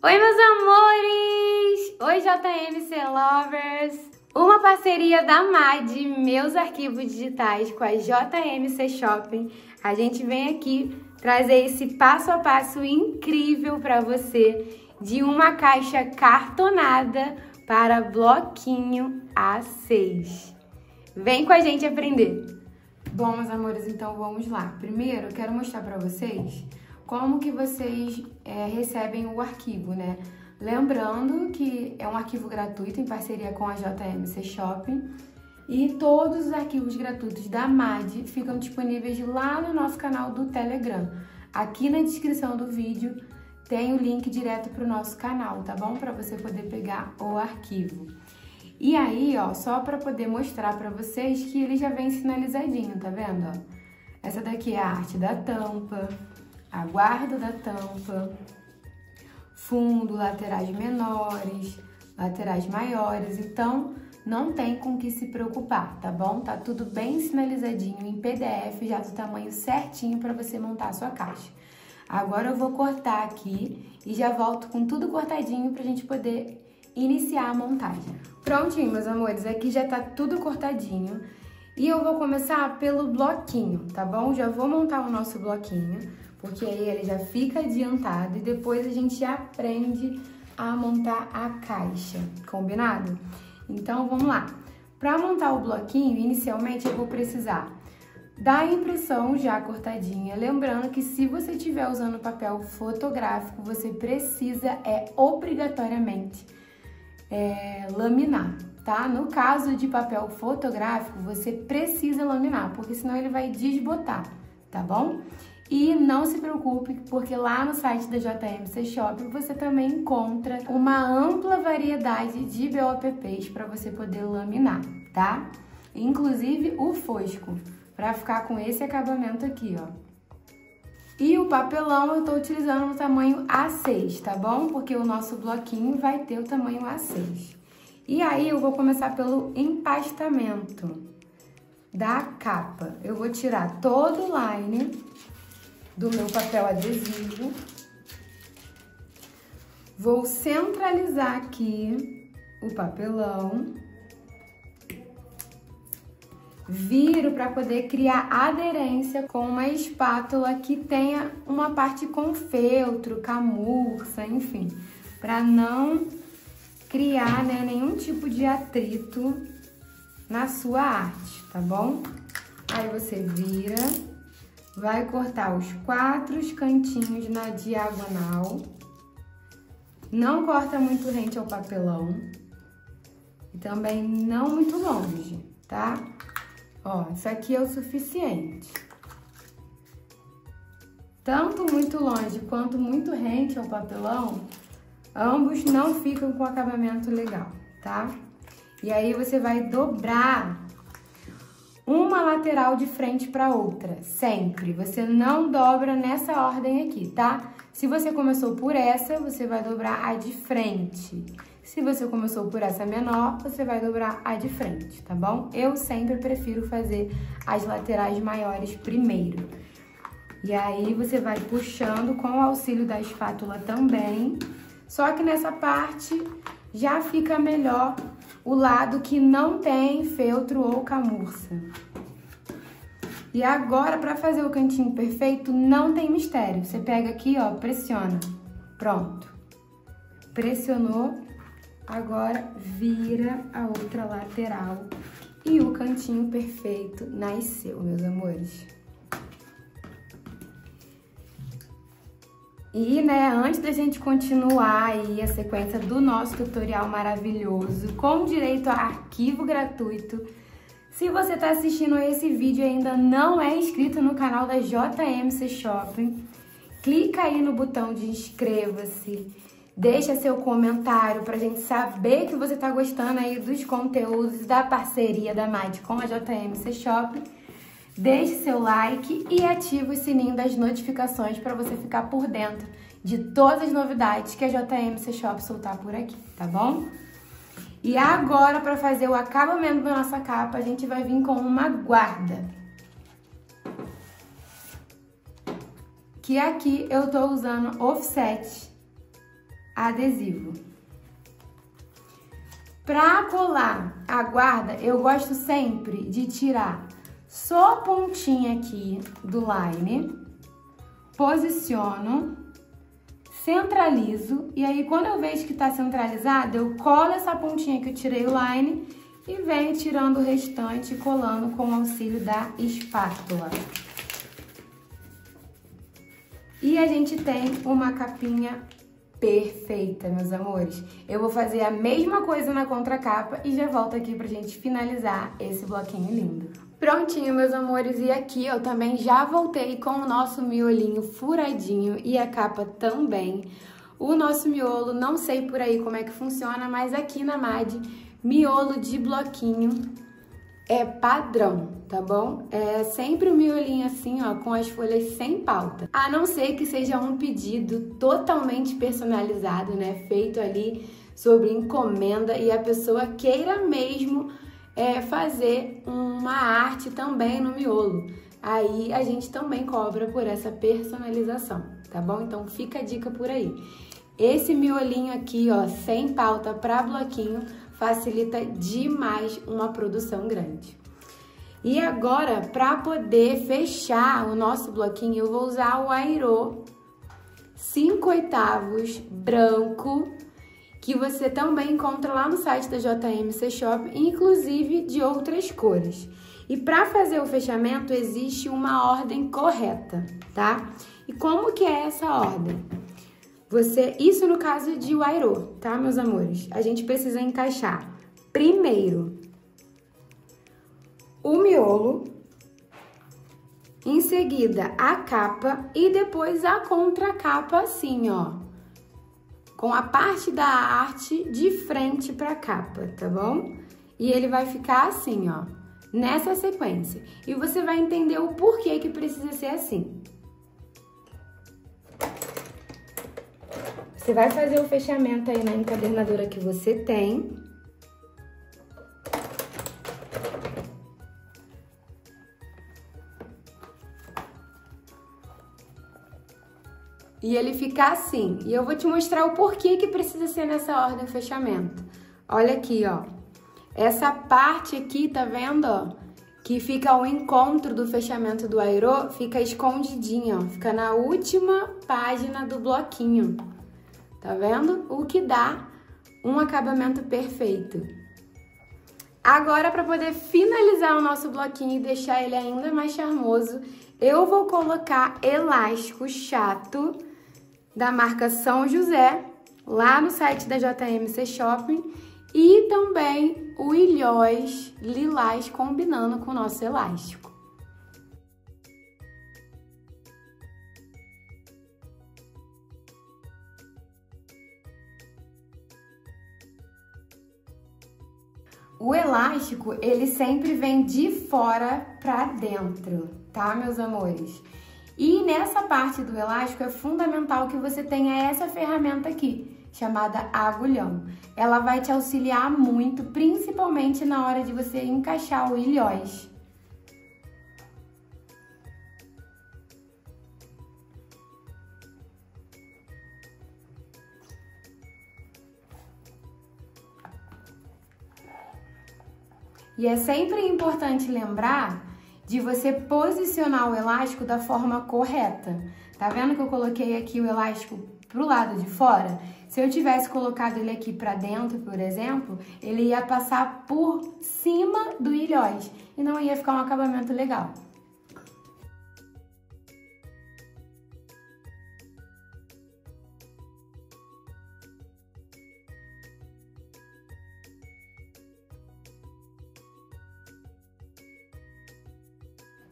Oi, meus amores! Oi, JMC Lovers! Uma parceria da MAD, Meus Arquivos Digitais, com a JMC Shopping. A gente vem aqui trazer esse passo a passo incrível para você de uma caixa cartonada para bloquinho A6. Vem com a gente aprender! Bom, meus amores, então vamos lá. Primeiro, eu quero mostrar para vocês como que vocês recebem o arquivo, né? Lembrando que é um arquivo gratuito em parceria com a JMC Shopping e todos os arquivos gratuitos da MAD ficam disponíveis lá no nosso canal do Telegram. Aqui na descrição do vídeo tem o link direto para o nosso canal, tá bom? Para você poder pegar o arquivo. E aí, ó, só para poder mostrar para vocês que ele já vem sinalizadinho, tá vendo? Ó? Essa daqui é a arte da tampa, a guarda da tampa, fundo, laterais menores, laterais maiores, então não tem com que se preocupar, tá bom? Tá tudo bem sinalizadinho em PDF, já do tamanho certinho para você montar a sua caixa. Agora eu vou cortar aqui e já volto com tudo cortadinho pra gente poder iniciar a montagem. Prontinho, meus amores, aqui já tá tudo cortadinho e eu vou começar pelo bloquinho, tá bom? Já vou montar o nosso bloquinho, porque aí ele já fica adiantado e depois a gente aprende a montar a caixa, combinado? Então, vamos lá. Para montar o bloquinho, inicialmente eu vou precisar da impressão já cortadinha. Lembrando que se você estiver usando papel fotográfico, você precisa, obrigatoriamente, laminar, tá? No caso de papel fotográfico, você precisa laminar, porque senão ele vai desbotar, tá bom? E não se preocupe, porque lá no site da JMC Shopping você também encontra uma ampla variedade de BOPPs para você poder laminar, tá? Inclusive o fosco, para ficar com esse acabamento aqui, ó. E o papelão eu tô utilizando o tamanho A6, tá bom? Porque o nosso bloquinho vai ter o tamanho A6. E aí eu vou começar pelo empastamento da capa. Eu vou tirar todo o liner do meu papel adesivo. Vou centralizar aqui o papelão. Viro para poder criar aderência com uma espátula que tenha uma parte com feltro, camurça, enfim, para não criar, né, nenhum tipo de atrito na sua arte, tá bom? Aí você vira, vai cortar os 4 cantinhos na diagonal, não corta muito rente ao papelão e também não muito longe, tá? Ó, isso aqui é o suficiente. Tanto muito longe quanto muito rente ao papelão, ambos não ficam com acabamento legal, tá? E aí você vai dobrar uma lateral de frente para outra, sempre. Você não dobra nessa ordem aqui, tá? Se você começou por essa, você vai dobrar a de frente. Se você começou por essa menor, você vai dobrar a de frente, tá bom? Eu sempre prefiro fazer as laterais maiores primeiro. E aí você vai puxando com o auxílio da espátula também. Só que nessa parte já fica melhor o lado que não tem feltro ou camurça. E agora, para fazer o cantinho perfeito, não tem mistério. Você pega aqui, ó, pressiona. Pronto. Pressionou. Agora, vira a outra lateral e o cantinho perfeito nasceu, meus amores. E, né, antes da gente continuar aí a sequência do nosso tutorial maravilhoso, com direito a arquivo gratuito, se você está assistindo esse vídeo e ainda não é inscrito no canal da JMC Shopping, clica aí no botão de inscreva-se. Deixa seu comentário pra gente saber que você tá gostando aí dos conteúdos da parceria da MAD com a JMC Shopping. Deixe seu like e ative o sininho das notificações para você ficar por dentro de todas as novidades que a JMC Shopping soltar por aqui, tá bom? E agora, para fazer o acabamento da nossa capa, a gente vai vir com uma guarda. Que aqui eu tô usando offset adesivo. Para colar a guarda, eu gosto sempre de tirar só a pontinha aqui do line, posiciono, centralizo e aí quando eu vejo que tá centralizado, eu colo essa pontinha que eu tirei o line e venho tirando o restante e colando com o auxílio da espátula. E a gente tem uma capinha perfeita, meus amores. Eu vou fazer a mesma coisa na contracapa e já volto aqui pra gente finalizar esse bloquinho lindo. Prontinho, meus amores, e aqui eu também já voltei com o nosso miolinho furadinho e a capa também. O nosso miolo, não sei por aí como é que funciona, mas aqui na MAD, miolo de bloquinho é padrão, tá bom? É sempre o miolinho assim, ó, com as folhas sem pauta. A não ser que seja um pedido totalmente personalizado, né? Feito ali sobre encomenda e a pessoa queira mesmo fazer uma arte também no miolo. Aí a gente também cobra por essa personalização, tá bom? Então fica a dica por aí. Esse miolinho aqui, ó, sem pauta para bloquinho, facilita demais uma produção grande. E agora, para poder fechar o nosso bloquinho, eu vou usar o Airô 5/8 branco, que você também encontra lá no site da JMC Shop, inclusive de outras cores. E para fazer o fechamento, existe uma ordem correta, tá? E como que é essa ordem? Isso no caso de Airô, tá, meus amores? A gente precisa encaixar primeiro o miolo, em seguida a capa e depois a contracapa assim, ó. Com a parte da arte de frente pra capa, tá bom? E ele vai ficar assim, ó, nessa sequência. E você vai entender o porquê que precisa ser assim. Você vai fazer o fechamento aí na encadernadora que você tem. E ele fica assim. E eu vou te mostrar o porquê que precisa ser nessa ordem o fechamento. Olha aqui, ó. Essa parte aqui, tá vendo, ó? Que fica ao encontro do fechamento do Airô, fica escondidinho, ó. Fica na última página do bloquinho. Tá vendo? O que dá um acabamento perfeito. Agora, para poder finalizar o nosso bloquinho e deixar ele ainda mais charmoso, eu vou colocar elástico chato da marca São José, lá no site da JMC Shopping, e também o ilhós lilás combinando com o nosso elástico. O elástico, ele sempre vem de fora pra dentro, tá, meus amores? E nessa parte do elástico é fundamental que você tenha essa ferramenta aqui, chamada agulhão. Ela vai te auxiliar muito, principalmente na hora de você encaixar o ilhós. E é sempre importante lembrar de você posicionar o elástico da forma correta. Tá vendo que eu coloquei aqui o elástico pro lado de fora? Se eu tivesse colocado ele aqui pra dentro, por exemplo, ele ia passar por cima do ilhós e não ia ficar um acabamento legal.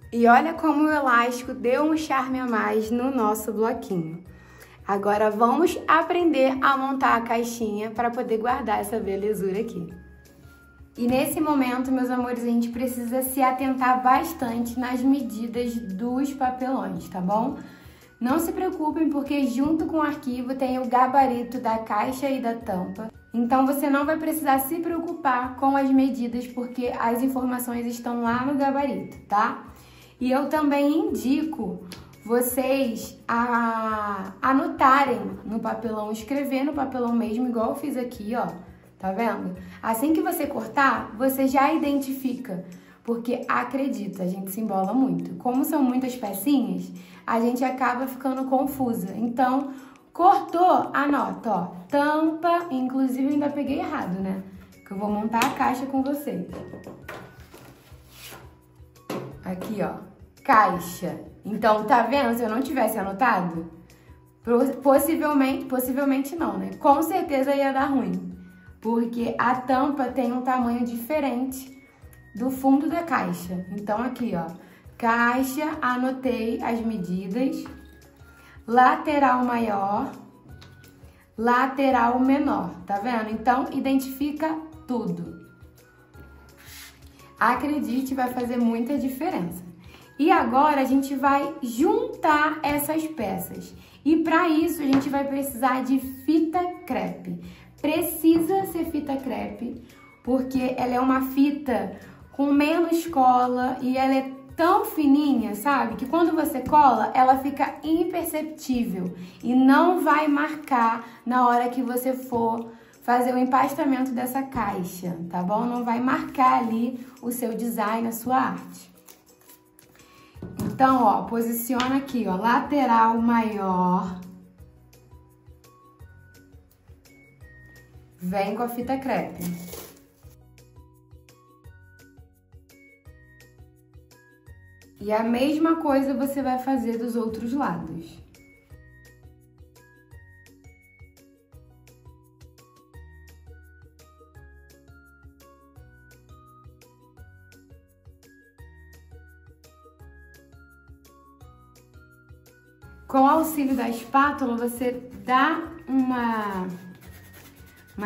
E olha como o elástico deu um charme a mais no nosso bloquinho. Agora vamos aprender a montar a caixinha para poder guardar essa belezura aqui. E nesse momento, meus amores, a gente precisa se atentar bastante nas medidas dos papelões, tá bom? Não se preocupem, porque junto com o arquivo tem o gabarito da caixa e da tampa. Então você não vai precisar se preocupar com as medidas, porque as informações estão lá no gabarito, tá? E eu também indico vocês anotarem no papelão, escrever no papelão mesmo, igual eu fiz aqui, ó. Tá vendo? Assim que você cortar, você já identifica. Porque, acredita, a gente se embola muito. Como são muitas pecinhas, a gente acaba ficando confusa. Então, cortou, anota, ó. Tampa, inclusive eu ainda peguei errado, né? Que eu vou montar a caixa com vocês. Aqui, ó. Caixa. Então, tá vendo? Se eu não tivesse anotado, possivelmente não, né? Com certeza ia dar ruim. Porque a tampa tem um tamanho diferente do fundo da caixa. Então, aqui, ó. Caixa, anotei as medidas. Lateral maior, lateral menor, tá vendo? Então, identifica tudo. Acredite, vai fazer muita diferença. E agora, a gente vai juntar essas peças. E para isso, a gente vai precisar de fita crepe. Precisa ser fita crepe, porque ela é uma fita com menos cola e ela é tão fininha, sabe? Que quando você cola, ela fica imperceptível e não vai marcar na hora que você for fazer o empastamento dessa caixa, tá bom? Não vai marcar ali o seu design, a sua arte. Então, ó, posiciona aqui, ó, lateral maior. Vem com a fita crepe. E a mesma coisa você vai fazer dos outros lados. Com o auxílio da espátula, você dá uma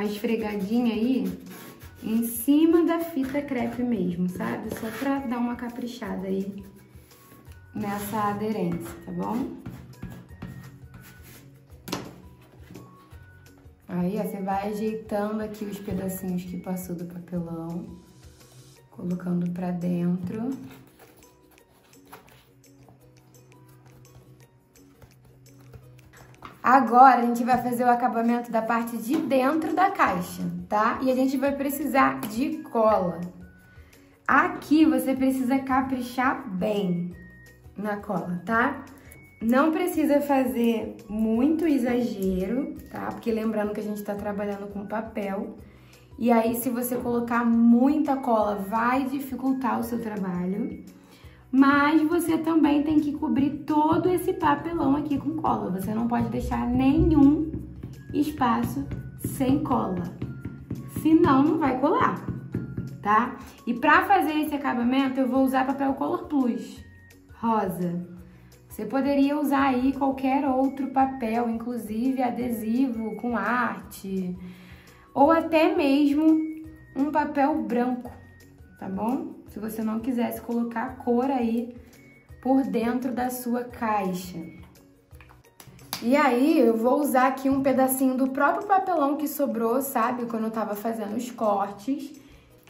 esfregadinha aí em cima da fita crepe mesmo, sabe? Só pra dar uma caprichada aí nessa aderência, tá bom? Aí, ó, você vai ajeitando aqui os pedacinhos que passou do papelão, colocando pra dentro. Agora, a gente vai fazer o acabamento da parte de dentro da caixa, tá? E a gente vai precisar de cola. Aqui, você precisa caprichar bem na cola, tá? Não precisa fazer muito exagero, tá? Porque lembrando que a gente tá trabalhando com papel. E aí, se você colocar muita cola, vai dificultar o seu trabalho. Mas você também tem que cobrir todo esse papelão aqui com cola. Você não pode deixar nenhum espaço sem cola. Senão, não vai colar, tá? E pra fazer esse acabamento, eu vou usar papel Color Plus, rosa. Você poderia usar aí qualquer outro papel, inclusive adesivo com arte. Ou até mesmo um papel branco, tá bom? Se você não quisesse colocar a cor aí por dentro da sua caixa. E aí, eu vou usar aqui um pedacinho do próprio papelão que sobrou, sabe? Quando eu tava fazendo os cortes.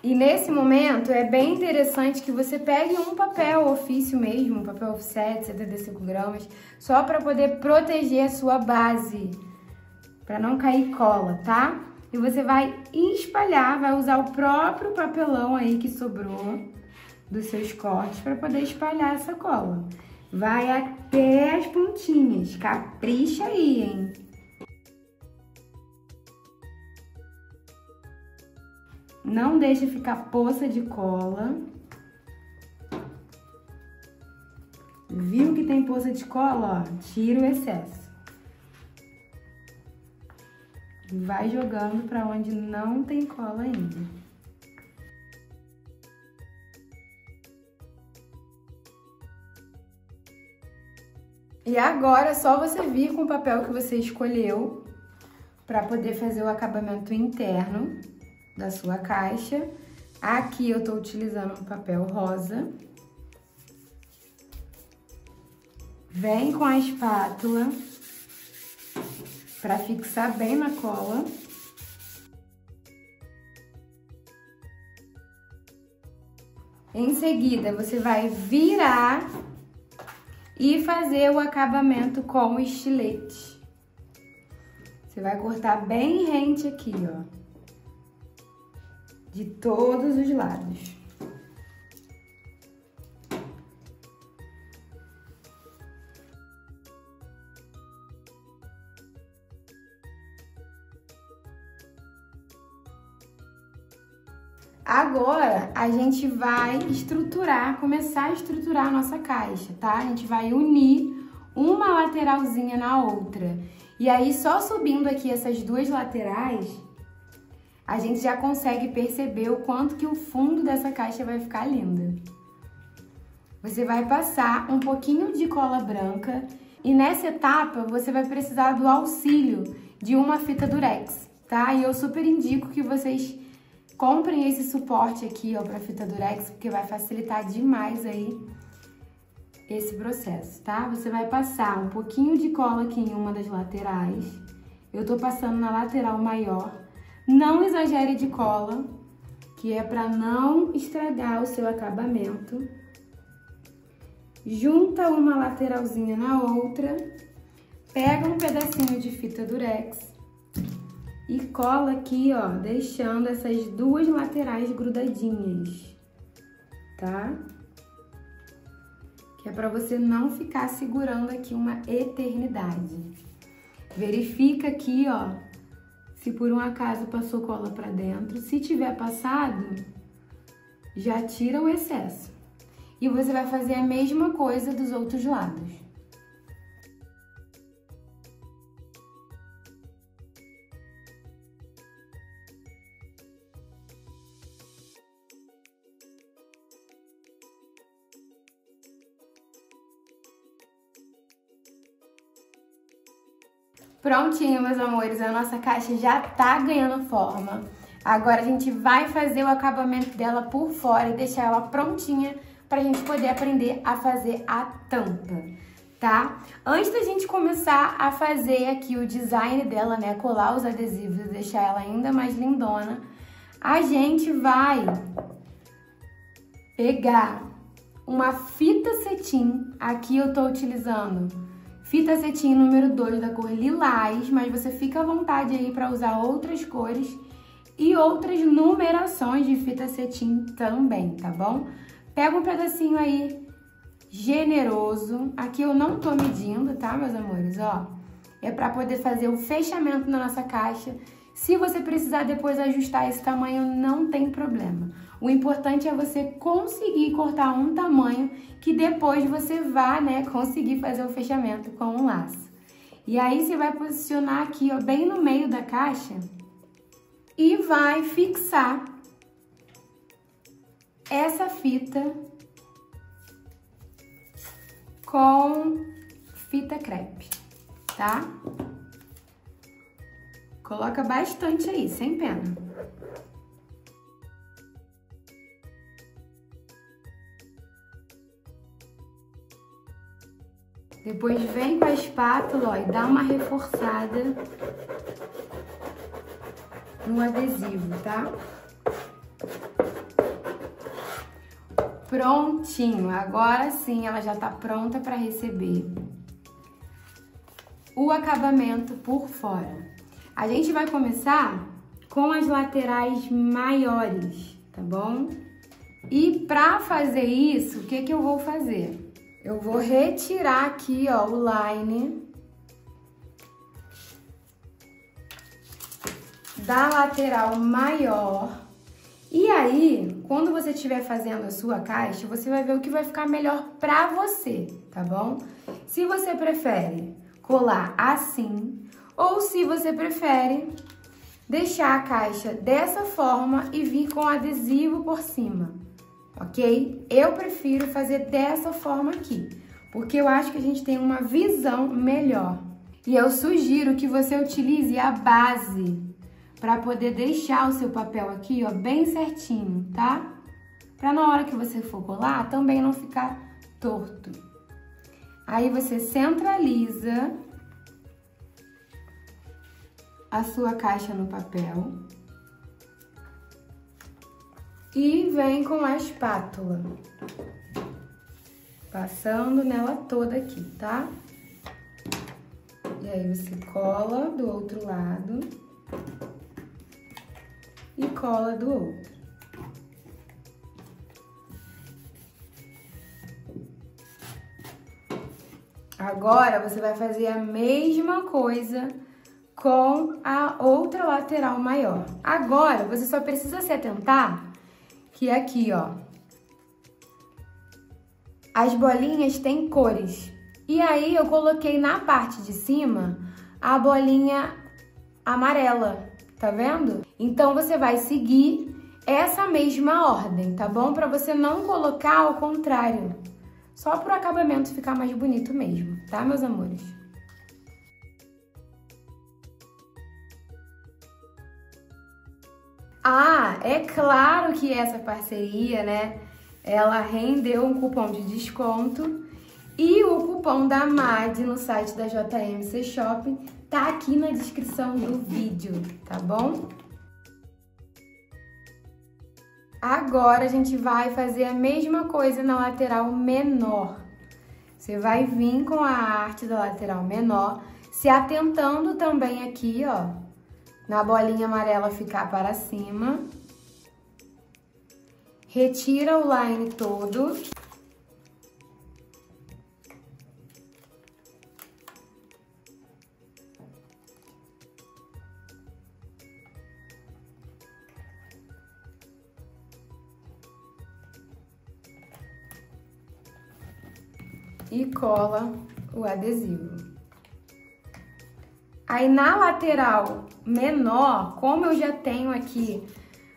E nesse momento, é bem interessante que você pegue um papel ofício mesmo, um papel offset, 75 gramas, só para poder proteger a sua base, para não cair cola, tá? E você vai espalhar, vai usar o próprio papelão aí que sobrou dos seus cortes para poder espalhar essa cola. Vai até as pontinhas, capricha aí, hein? Não deixe ficar poça de cola. Viu que tem poça de cola? Ó, tira o excesso. Vai jogando para onde não tem cola ainda. E agora é só você vir com o papel que você escolheu para poder fazer o acabamento interno da sua caixa. Aqui eu tô utilizando um papel rosa. Vem com a espátula para fixar bem na cola. Em seguida, você vai virar e fazer o acabamento com o estilete. Você vai cortar bem rente aqui, ó, de todos os lados. Agora, a gente vai começar a estruturar a nossa caixa, tá? A gente vai unir uma lateralzinha na outra. E aí, só subindo aqui essas duas laterais, a gente já consegue perceber o quanto que o fundo dessa caixa vai ficar linda. Você vai passar um pouquinho de cola branca e nessa etapa você vai precisar do auxílio de uma fita durex, tá? E eu super indico que vocês comprem esse suporte aqui, ó, pra fita durex, porque vai facilitar demais aí esse processo, tá? Você vai passar um pouquinho de cola aqui em uma das laterais. Eu tô passando na lateral maior. Não exagere de cola, que é pra não estragar o seu acabamento. Junta uma lateralzinha na outra. Pega um pedacinho de fita durex e cola aqui, ó, deixando essas duas laterais grudadinhas, tá? Que é pra você não ficar segurando aqui uma eternidade. Verifica aqui, ó, se por um acaso passou cola pra dentro. Se tiver passado, já tira o excesso. E você vai fazer a mesma coisa dos outros lados. Prontinho, meus amores, a nossa caixa já tá ganhando forma. Agora a gente vai fazer o acabamento dela por fora e deixar ela prontinha pra gente poder aprender a fazer a tampa, tá? Antes da gente começar a fazer aqui o design dela, né, colar os adesivos e deixar ela ainda mais lindona, a gente vai pegar uma fita cetim. Aqui eu tô utilizando fita cetim número 2 da cor lilás, mas você fica à vontade aí para usar outras cores e outras numerações de fita cetim também, tá bom? Pega um pedacinho aí generoso. Aqui eu não tô medindo, tá, meus amores? Ó, é para poder fazer o fechamento na nossa caixa. Se você precisar depois ajustar esse tamanho, não tem problema. O importante é você conseguir cortar um tamanho que depois você vá, né, conseguir fazer o fechamento com um laço. E aí você vai posicionar aqui, ó, bem no meio da caixa e vai fixar essa fita com fita crepe, tá? Coloca bastante aí, sem pena. Depois vem com a espátula, ó, e dá uma reforçada no adesivo, tá? Prontinho, agora sim ela já tá pronta para receber o acabamento por fora. A gente vai começar com as laterais maiores, tá bom? E para fazer isso, o que que eu vou fazer? Eu vou retirar aqui, ó, o line da lateral maior. E aí, quando você estiver fazendo a sua caixa, você vai ver o que vai ficar melhor pra você, tá bom? Se você prefere colar assim, ou se você prefere deixar a caixa dessa forma e vir com adesivo por cima, ok? Eu prefiro fazer dessa forma aqui, porque eu acho que a gente tem uma visão melhor. E eu sugiro que você utilize a base para poder deixar o seu papel aqui, ó, bem certinho, tá? Para na hora que você for colar, também não ficar torto. Aí você centraliza a sua caixa no papel e vem com a espátula. Passando nela toda aqui, tá? E aí você cola do outro lado e cola do outro. Agora você vai fazer a mesma coisa com a outra lateral maior. Agora você só precisa se atentar que aqui, ó, as bolinhas têm cores. E aí eu coloquei na parte de cima a bolinha amarela, tá vendo? Então você vai seguir essa mesma ordem, tá bom? Pra você não colocar ao contrário. Só pro acabamento ficar mais bonito mesmo, tá, meus amores? Ah, é claro que essa parceria, né, ela rendeu um cupom de desconto e o cupom da MAD no site da JMC Shopping tá aqui na descrição do vídeo, tá bom? Agora a gente vai fazer a mesma coisa na lateral menor. Você vai vir com a arte da lateral menor, se atentando também aqui, ó, na bolinha amarela ficar para cima. Retira o line todo. E cola o adesivo. Aí na lateral menor, como eu já tenho aqui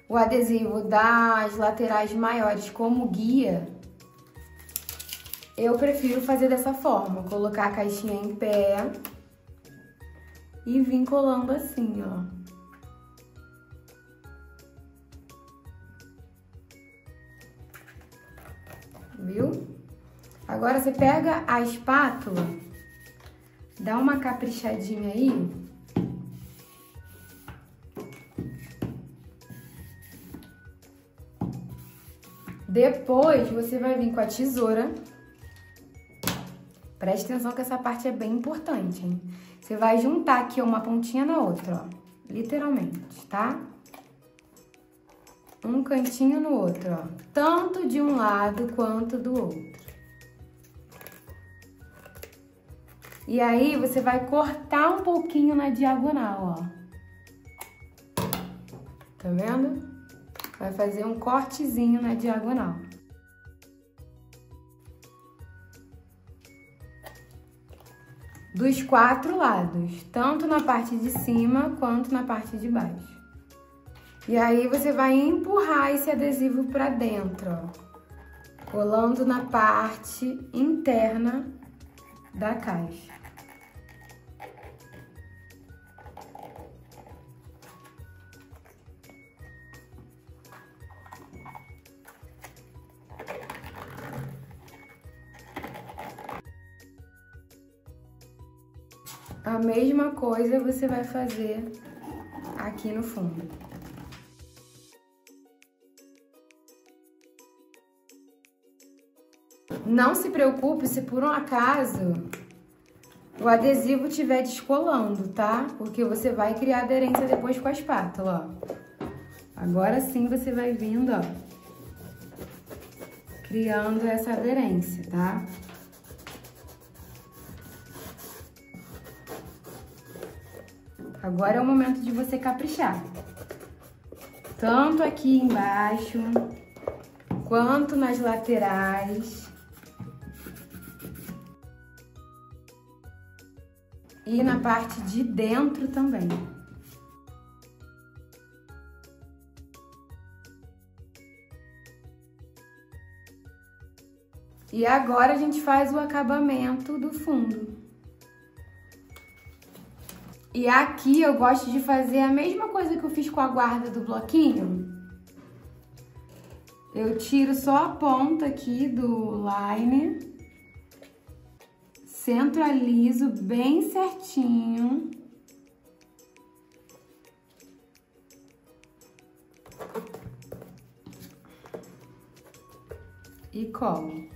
o adesivo das laterais maiores como guia, eu prefiro fazer dessa forma, colocar a caixinha em pé e vir colando assim, ó. Viu? Agora você pega a espátula, dá uma caprichadinha aí. Depois você vai vir com a tesoura. Preste atenção que essa parte é bem importante, hein? Você vai juntar aqui uma pontinha na outra, ó. Literalmente, tá? Um cantinho no outro, ó. Tanto de um lado quanto do outro. E aí, você vai cortar um pouquinho na diagonal, ó. Tá vendo? Vai fazer um cortezinho na diagonal. Dos 4 lados, tanto na parte de cima quanto na parte de baixo. E aí, você vai empurrar esse adesivo pra dentro, ó. Colando na parte interna da caixa. A mesma coisa você vai fazer aqui no fundo. Não se preocupe se por um acaso o adesivo estiver descolando, tá? Porque você vai criar aderência depois com a espátula, ó. Agora sim você vai vindo, ó, criando essa aderência, tá? Agora é o momento de você caprichar. Tanto aqui embaixo, quanto nas laterais. E na parte de dentro também. E agora a gente faz o acabamento do fundo. E aqui eu gosto de fazer a mesma coisa que eu fiz com a guarda do bloquinho. Eu tiro só a ponta aqui do line, centralizo bem certinho. E colo.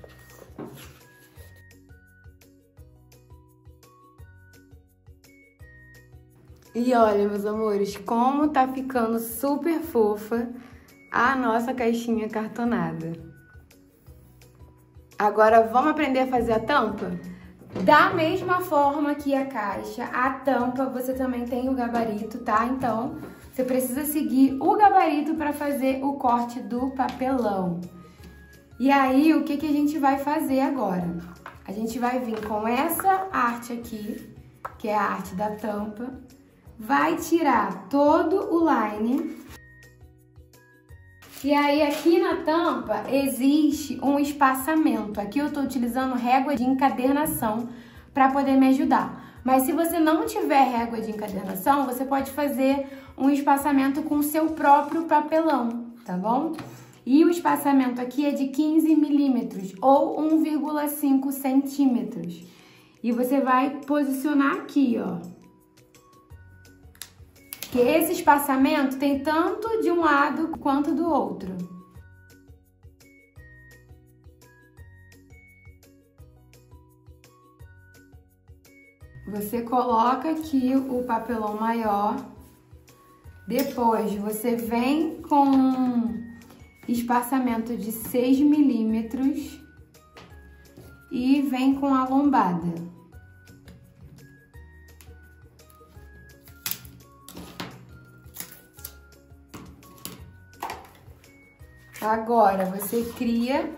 E olha, meus amores, como tá ficando super fofa a nossa caixinha cartonada. Agora vamos aprender a fazer a tampa? Da mesma forma que a caixa, a tampa você também tem o gabarito, tá? Então, você precisa seguir o gabarito para fazer o corte do papelão. E aí, o que a gente vai fazer agora? A gente vai vir com essa arte aqui, que é a arte da tampa, vai tirar todo o line. E aí, aqui na tampa, existe um espaçamento. Aqui eu tô utilizando régua de encadernação para poder me ajudar. Mas se você não tiver régua de encadernação, você pode fazer um espaçamento com o seu próprio papelão, tá bom? E o espaçamento aqui é de 15 milímetros ou 1,5 centímetros. E você vai posicionar aqui, ó. Que esse espaçamento tem tanto de um lado quanto do outro. Você coloca aqui o papelão maior. Depois você vem com um espaçamento de 6 milímetros e vem com a lombada. Agora, você cria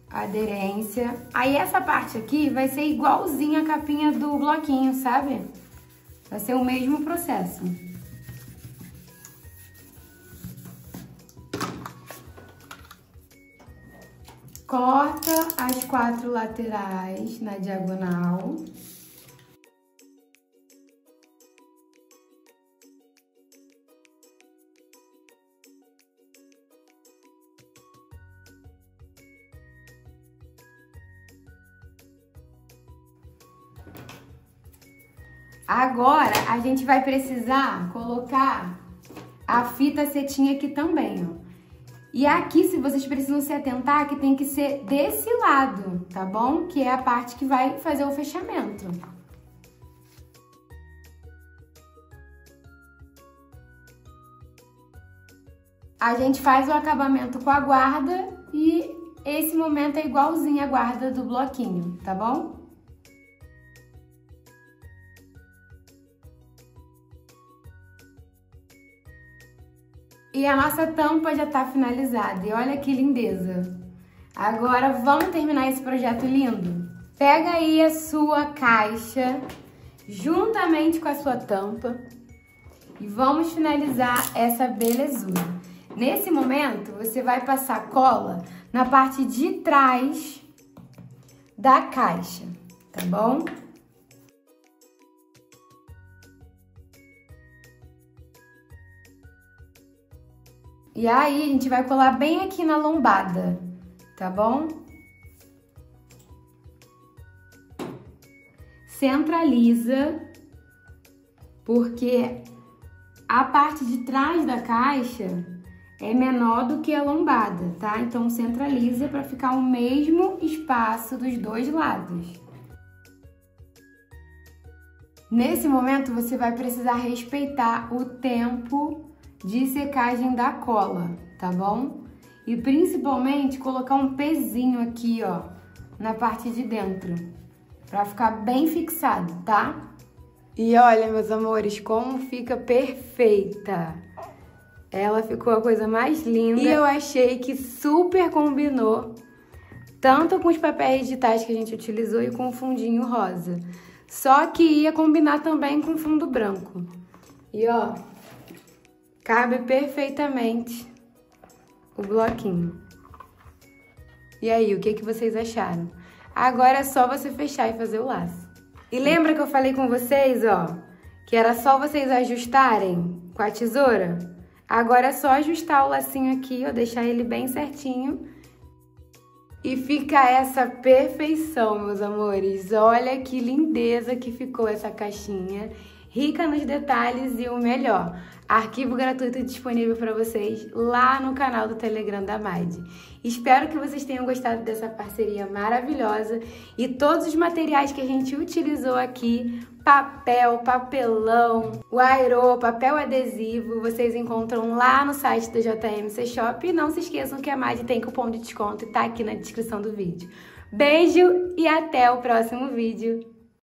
a aderência. Aí, essa parte aqui vai ser igualzinha a capinha do bloquinho, sabe? Vai ser o mesmo processo. Corta as 4 laterais na diagonal. Agora, a gente vai precisar colocar a fita cetim aqui também, ó. E aqui, se vocês precisam se atentar, que tem que ser desse lado, tá bom? Que é a parte que vai fazer o fechamento. A gente faz o acabamento com a guarda e esse momento é igualzinho a guarda do bloquinho, tá bom? E a nossa tampa já tá finalizada, e olha que lindeza! Agora vamos terminar esse projeto lindo? Pega aí a sua caixa, juntamente com a sua tampa, e vamos finalizar essa belezura. Nesse momento, você vai passar cola na parte de trás da caixa, tá bom? E aí, a gente vai colar bem aqui na lombada, tá bom? Centraliza, porque a parte de trás da caixa é menor do que a lombada, tá? Então, centraliza para ficar o mesmo espaço dos dois lados. Nesse momento, você vai precisar respeitar o tempo de secagem da cola, tá bom? E principalmente colocar um pezinho aqui, ó, na parte de dentro, pra ficar bem fixado, tá? E olha, meus amores, como fica perfeita! Ela ficou a coisa mais linda e eu achei que super combinou, tanto com os papéis digitais que a gente utilizou e com o fundinho rosa. Só que ia combinar também com fundo branco. E ó, cabe perfeitamente o bloquinho. E aí, o que vocês acharam? Agora é só você fechar e fazer o laço. E lembra que eu falei com vocês, ó, que era só vocês ajustarem com a tesoura? Agora é só ajustar o lacinho aqui, ó, deixar ele bem certinho. E fica essa perfeição, meus amores. Olha que lindeza que ficou essa caixinha. rica nos detalhes e o melhor, arquivo gratuito disponível para vocês lá no canal do Telegram da MAD. Espero que vocês tenham gostado dessa parceria maravilhosa e todos os materiais que a gente utilizou aqui, papel, papelão, guairô, papel adesivo, vocês encontram lá no site do JMC Shop. E não se esqueçam que a MAD tem cupom de desconto e tá aqui na descrição do vídeo. Beijo e até o próximo vídeo!